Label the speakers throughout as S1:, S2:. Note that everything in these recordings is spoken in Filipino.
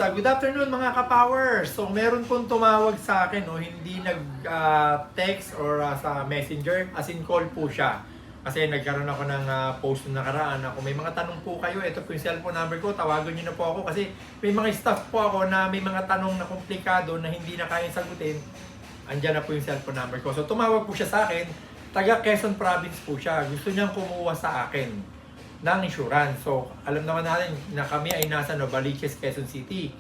S1: Good afternoon mga ka-power. So meron pong tumawag sa akin, no, hindi nag-text or sa messenger, as in call po siya. Kasi nagkaroon ako ng post na nakaraan na kung may mga tanong po kayo, ito po yung cellphone number ko, tawagan niyo na po ako kasi may mga staff po ako na may mga tanong na komplikado na hindi na kayang sagutin. Andyan na po yung cellphone number ko. So tumawag po siya sa akin, taga Quezon Province po siya. Gusto niyang kumuha sa akin ng insurance. So, alam naman natin na kami ay nasa Novaliches, Quezon City.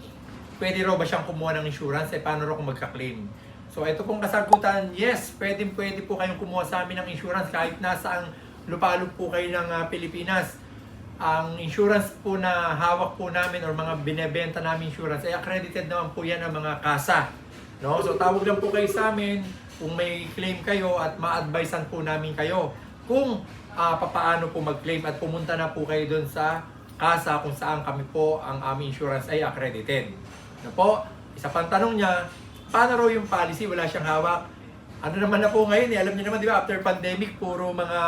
S1: Pwede raw ba siyang kumuha ng insurance? Paano raw kung magka-claim? So, ito pong kasagutan, yes, pwede po kayong kumuha sa amin ng insurance kahit nasaang lupalop po kayo ng Pilipinas. Ang insurance po na hawak po namin or mga binebenta namin insurance ay accredited naman po yan ng mga kasa. No? So, tawag lang po kayo sa amin kung may claim kayo at ma-advisean po namin kayo kung papaano po mag-claim at pumunta na po kayo doon sa kasa kung saan kami po ang aming insurance ay accredited. Ano po? Isa pang tanong niya, paano raw yung policy? Wala siyang hawak. Ano naman na po ngayon? Alam niyo naman, di ba, after pandemic, puro mga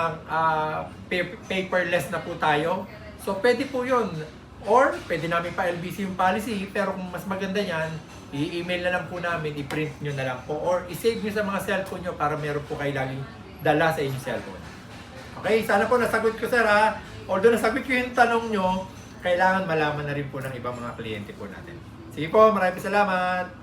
S1: paperless na po tayo. So, pwede po yun. Or, pwede namin pa LBC yung policy, pero kung mas maganda yan, i-email na lang po namin, i-print nyo na lang po. Or, i-save nyo sa mga cellphone nyo para meron po kayo laging dala sa inyong cellphone. Okay, sana po nasagot ko, sir, ha. Although nasagot ko yung tanong nyo, kailangan malaman na rin po ng ibang mga kliyente po natin. Sige po, maraming salamat.